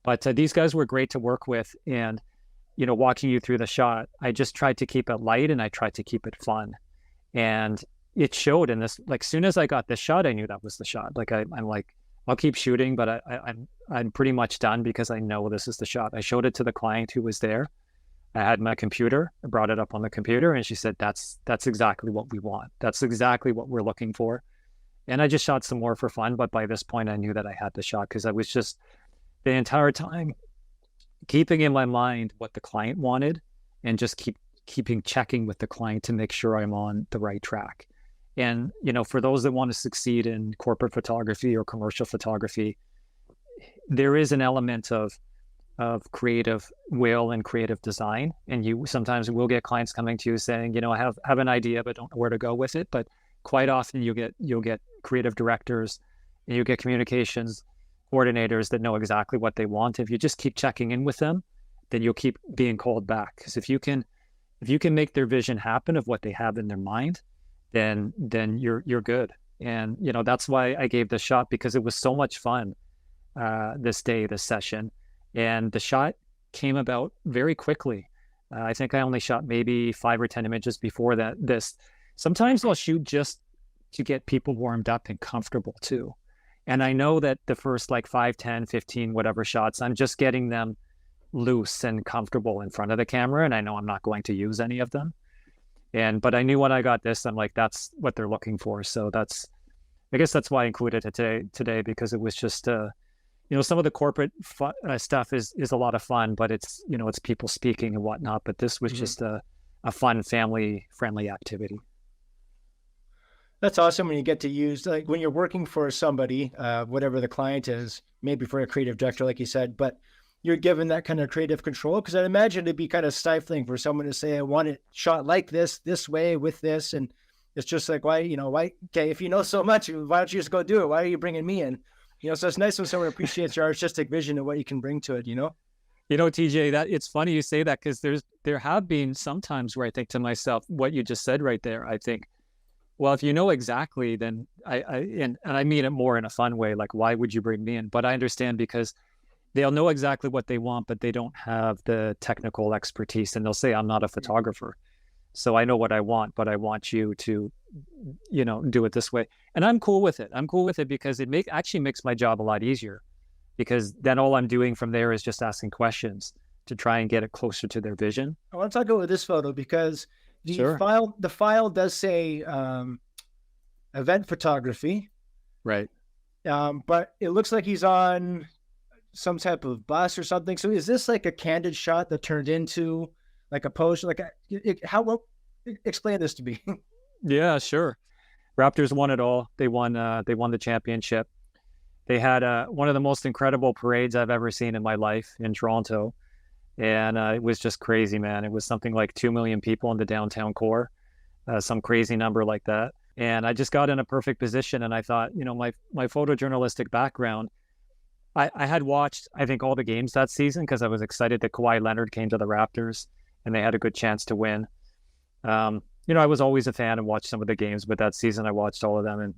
But these guys were great to work with, and walking you through the shot, I just tried to keep it light and I tried to keep it fun, and it showed in this. Like, soon as I got this shot, I knew that was the shot. Like I'm like, I'll keep shooting, but I'm pretty much done because I know this is the shot. I showed it to the client who was there. I had my computer, I brought it up on the computer, and she said, that's exactly what we want. That's exactly what we're looking for. And I just shot some more for fun, but by this point I knew that I had the shot, because I was just the entire time keeping in my mind what the client wanted, and just keeping checking with the client to make sure I'm on the right track. And, for those that want to succeed in corporate photography or commercial photography, there is an element of creative will and creative design. And you sometimes will get clients coming to you saying, I have an idea, but don't know where to go with it. But quite often you'll get creative directors, and you get communications coordinators that know exactly what they want. If you just keep checking in with them, then you'll keep being called back. Because if you can make their vision happen of what they have in their mind, then you're good. And that's why I gave the shot, because it was so much fun this session, and the shot came about very quickly. I think I only shot maybe 5 or 10 images before that. Sometimes I'll shoot just to get people warmed up and comfortable too. And I know that the first like 5, 10, 15, whatever shots, I'm just getting them loose and comfortable in front of the camera, and I know I'm not going to use any of them. But I knew when I got this, I'm like, that's what they're looking for. So I guess that's why I included it today, because it was just, some of the corporate stuff is a lot of fun, but it's people speaking and whatnot. But this was just a fun, family-friendly activity. That's awesome when you get to use, like, when you're working for somebody, whatever the client is, maybe for a creative director, like you said, but you're given that kind of creative control. Because I'd imagine it'd be kind of stifling for someone to say, I want it shot like this way with this. And it's just like, why, okay, if you know so much, why don't you just go do it? Why are you bringing me in? So it's nice when someone appreciates your artistic vision and what you can bring to it, TJ, that it's funny you say that, because there have been some times where I think to myself, what you just said right there, I think, well, if you know exactly, then and I mean it more in a fun way, like, why would you bring me in? But I understand, because they'll know exactly what they want, but they don't have the technical expertise, and they'll say, I'm not a photographer, so I know what I want, but I want you to, do it this way. And I'm cool with it. I'm cool with it because it actually makes my job a lot easier, because then all I'm doing from there is just asking questions to try and get it closer to their vision. I want to talk about this photo, because the file does say event photography. Right. But it looks like he's on some type of bus or something. So is this like a candid shot that turned into like a pose? Explain this to me. Yeah, sure. Raptors won it all. They won the championship. They had one of the most incredible parades I've ever seen in my life in Toronto. And it was just crazy, man. It was something like 2 million people in the downtown core, some crazy number like that. And I just got in a perfect position. And I thought, my photojournalistic background, I had watched, I think, all the games that season, because I was excited that Kawhi Leonard came to the Raptors and they had a good chance to win. I was always a fan and watched some of the games, but that season I watched all of them. And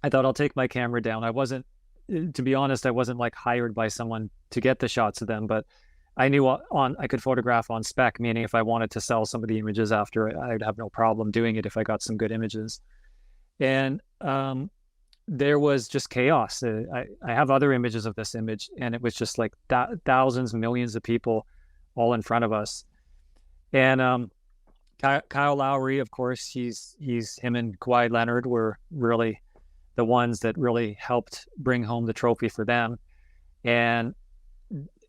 I thought, I'll take my camera down. To be honest, I wasn't like hired by someone to get the shots of them, but I knew I could photograph on spec, meaning if I wanted to sell some of the images after, I'd have no problem doing it if I got some good images. And there was just chaos. I have other images of this image, and it was just like thousands, millions of people all in front of us. And Kyle Lowry, of course, him and Kawhi Leonard were really the ones that really helped bring home the trophy for them. And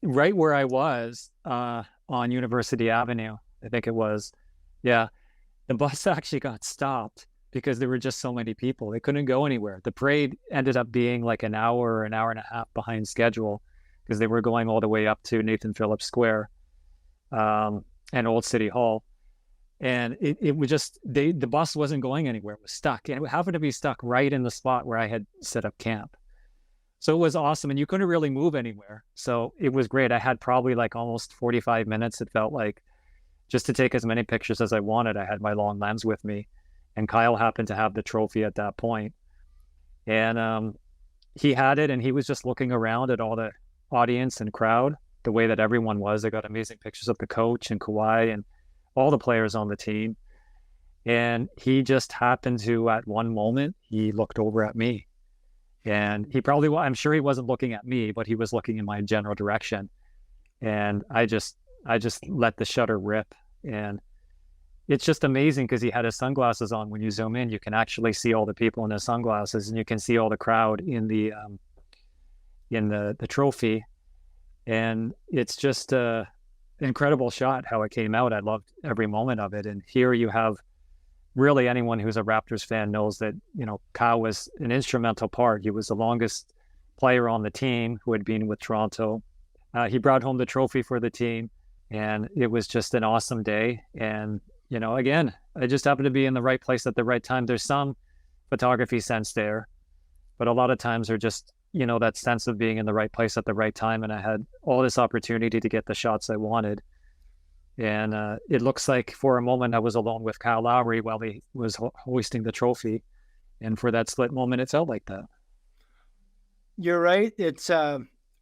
right where I was on University Avenue, I think it was. Yeah, the bus actually got stopped because there were just so many people. They couldn't go anywhere. The parade ended up being like an hour or an hour and a half behind schedule because they were going all the way up to Nathan Phillips Square and Old City Hall. And it was just, the bus wasn't going anywhere. It was stuck. And it happened to be stuck right in the spot where I had set up camp. So it was awesome. And you couldn't really move anywhere. So it was great. I had probably like almost 45 minutes, it felt like, just to take as many pictures as I wanted. I had my long lens with me. And Kyle happened to have the trophy at that point. And he had it, and he was just looking around at all the audience and crowd, the way that everyone was. I got amazing pictures of the coach and Kawhi and all the players on the team. And he just happened to, at one moment, he looked over at me. And he probably, I'm sure he wasn't looking at me, but he was looking in my general direction. And I just let the shutter rip. And it's just amazing because he had his sunglasses on. When you zoom in, you can actually see all the people in his sunglasses, and you can see all the crowd in the trophy. And it's just a incredible shot how it came out. I loved every moment of it. And here you have, really, anyone who's a Raptors fan knows that, Kyle was an instrumental part. He was the longest player on the team who had been with Toronto. He brought home the trophy for the team, and it was just an awesome day. And, again, I just happened to be in the right place at the right time. There's some photography sense there, but a lot of times they're just, that sense of being in the right place at the right time. And I had all this opportunity to get the shots I wanted. And it looks like for a moment I was alone with Kyle Lowry while he was hoisting the trophy. And for that split moment, it felt like that. You're right. It's a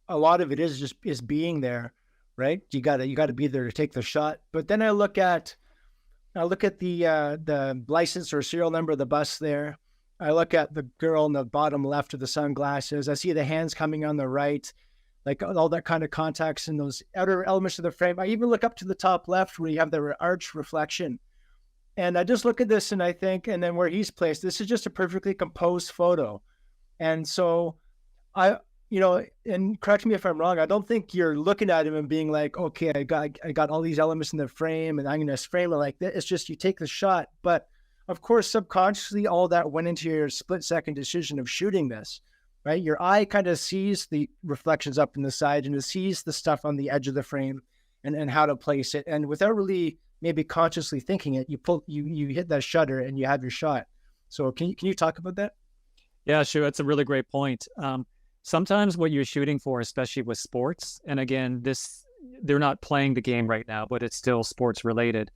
lot of it is being there, right? You gotta be there to take the shot. But then I look at the license or serial number of the bus there. I look at the girl in the bottom left of the sunglasses. I see the hands coming on the right, like all that kind of context and those outer elements of the frame. I even look up to the top left where you have the arch reflection. And I just look at this and I think, and then where he's placed, this is just a perfectly composed photo. And so and correct me if I'm wrong, I don't think you're looking at him and being like, okay, I got all these elements in the frame and I'm going to frame it like this. It's just you take the shot. But of course, subconsciously, all that went into your split-second decision of shooting this, right? Your eye kind of sees the reflections up in the side and it sees the stuff on the edge of the frame and how to place it. And without really maybe consciously thinking it, you hit that shutter and you have your shot. So can you talk about that? Yeah, sure. That's a really great point. Sometimes what you're shooting for, especially with sports, and again, they're not playing the game right now, but it's still sports related.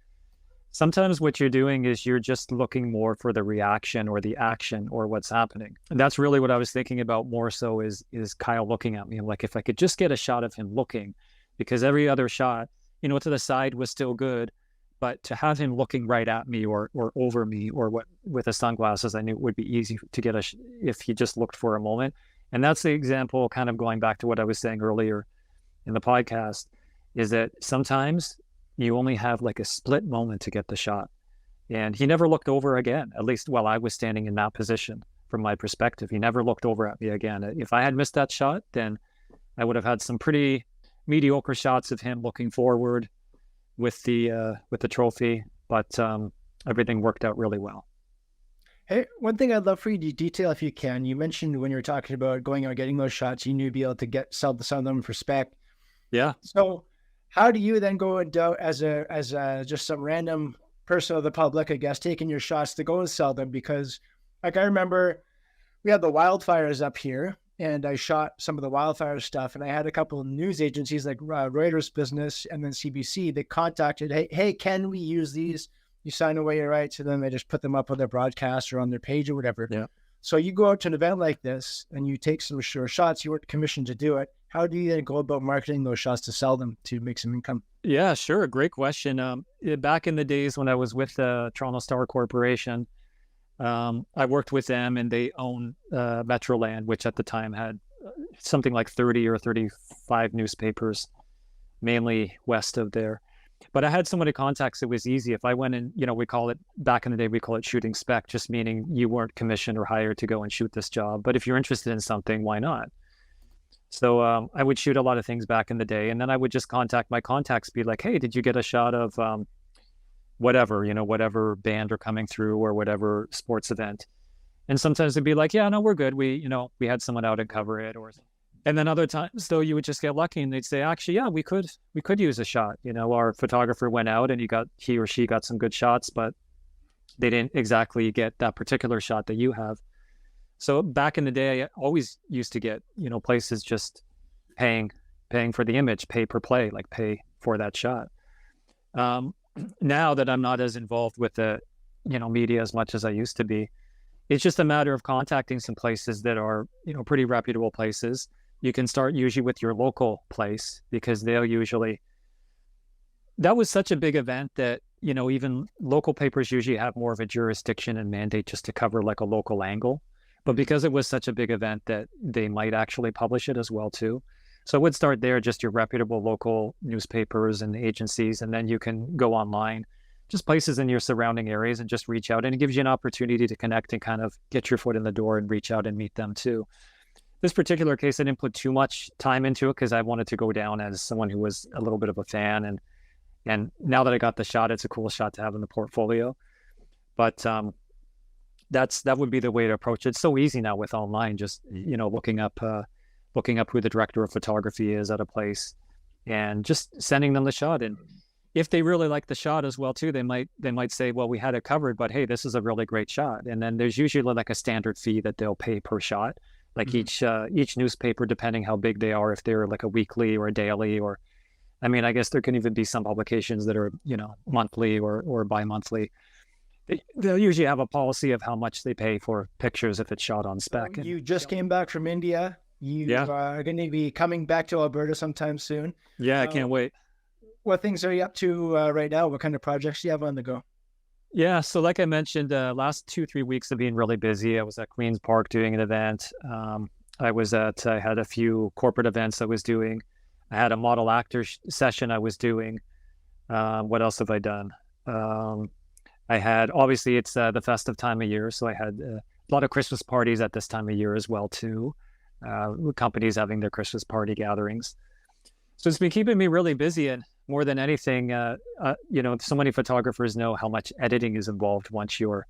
Sometimes what you're doing is you're just looking more for the reaction or the action or what's happening. And that's really what I was thinking about more so is Kyle looking at me. I'm like, if I could just get a shot of him looking, because every other shot, to the side was still good, but to have him looking right at me or over me or what with the sunglasses, I knew it would be easy to get if he just looked for a moment. And that's the example, kind of going back to what I was saying earlier in the podcast, is that sometimes you only have like a split moment to get the shot. And he never looked over again, at least while I was standing in that position. From my perspective, he never looked over at me again. If I had missed that shot, then I would have had some pretty mediocre shots of him looking forward with the trophy. But everything worked out really well. Hey, one thing I'd love for you to detail if you can. You mentioned when you were talking about going out and getting those shots, you knew you'd be able to sell some of them for Spec. Yeah. So how do you then go and as just some random person of the public, I guess, taking your shots to go and sell them? Because like I remember we had the wildfires up here and I shot some of the wildfire stuff and I had a couple of news agencies like Reuters Business and then CBC. They contacted, hey, can we use these? You sign away your rights and then they just put them up on their broadcast or on their page or whatever. Yeah. So you go out to an event like this and you take some sure shots, you weren't commissioned to do it. How do you then go about marketing those shots to sell them to make some income? Yeah, sure. Great question. Back in the days when I was with the Toronto Star Corporation, I worked with them and they own Metroland, which at the time had something like 30 or 35 newspapers, mainly west of there. But I had so many contacts, it was easy. If I went in, back in the day, we call it shooting spec, just meaning you weren't commissioned or hired to go and shoot this job. But if you're interested in something, why not? So I would shoot a lot of things back in the day, and then I would just contact my contacts, be like, hey, did you get a shot of whatever, whatever band are coming through or whatever sports event? And sometimes they'd be like, yeah, no, we're good. We had someone out and cover it. And then other times though, you would just get lucky and they'd say, actually, yeah, we could use a shot. Our photographer went out and he or she got some good shots, but they didn't exactly get that particular shot that you have. So back in the day, I always used to get, places just paying for the image, pay per play, like pay for that shot. Now that I'm not as involved with the, media as much as I used to be, it's just a matter of contacting some places that are, pretty reputable places. You can start usually with your local place because that was such a big event that, even local papers usually have more of a jurisdiction and mandate just to cover like a local angle. But because it was such a big event that they might actually publish it as well too. So I would start there, just your reputable local newspapers and agencies, and then you can go online, just places in your surrounding areas and just reach out. And it gives you an opportunity to connect and kind of get your foot in the door and reach out and meet them too. This particular case, I didn't put too much time into it because I wanted to go down as someone who was a little bit of a fan. And now that I got the shot, it's a cool shot to have in the portfolio. But that would be the way to approach it. It's so easy now with online, just, looking up who the director of photography is at a place and just sending them the shot. And if they really like the shot as well too, they might say, well, we had it covered, but hey, this is a really great shot. And then there's usually like a standard fee that they'll pay per shot. Like each newspaper, depending how big they are, if they're like a weekly or a daily, or, I mean, I guess there can even be some publications that are, monthly or bi-monthly. They'll usually have a policy of how much they pay for pictures if it's shot on Spec. You just came back from India. You are going to be coming back to Alberta sometime soon. Yeah, I can't wait. What things are you up to right now? What kind of projects do you have on the go? Yeah, so like I mentioned, last 2-3 weeks have been really busy. I was at Queen's Park doing an event. I had a few corporate events I was doing. I had a model actor session I was doing. What else have I done? I had, obviously it's the festive time of year, so I had a lot of Christmas parties at this time of year as well too. Companies having their Christmas party gatherings. So it's been keeping me really busy, and more than anything, so many photographers know how much editing is involved once you're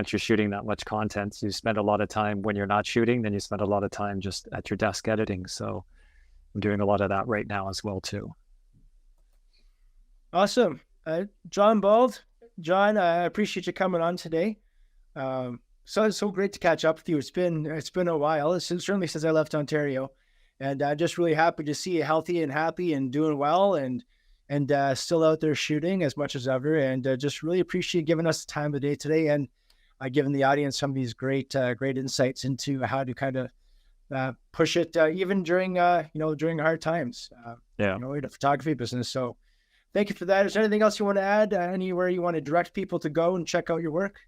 shooting that much content. You spend a lot of time when you're not shooting, then you spend a lot of time just at your desk editing. So I'm doing a lot of that right now as well too. Awesome. John Bauld. John, I appreciate you coming on today. So it's so great to catch up with you. It's been a while, certainly since I left Ontario, and I'm just really happy to see you healthy and happy and doing well and still out there shooting as much as ever. And just really appreciate giving us the time of the day today and giving the audience some of these great insights into how to kind of push it even during hard times. In the photography business. So thank you for that. Is there anything else you want to add? Anywhere you want to direct people to go and check out your work?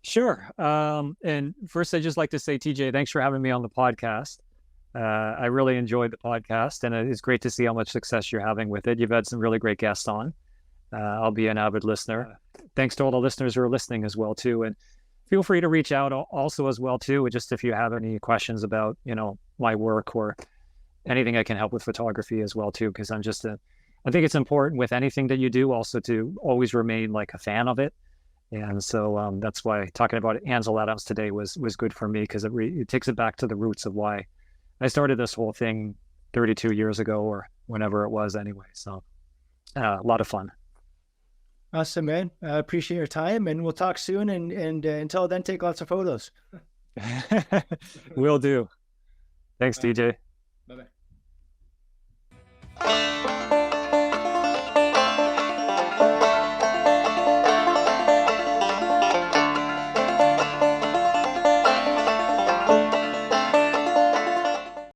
Sure. And first, I'd just like to say, TJ, thanks for having me on the podcast. I really enjoyed the podcast, and it's great to see how much success you're having with it. You've had some really great guests on. I'll be an avid listener. Thanks to all the listeners who are listening as well, too. And feel free to reach out also as well, too, just if you have any questions about, my work or anything I can help with photography as well, too, because I think it's important with anything that you do also to always remain like a fan of it. And so that's why talking about Ansel Adams today was good for me, because it takes it back to the roots of why I started this whole thing 32 years ago or whenever it was anyway. So a lot of fun. Awesome, man. I appreciate your time, and we'll talk soon. And until then, take lots of photos. Will do. Thanks, DJ.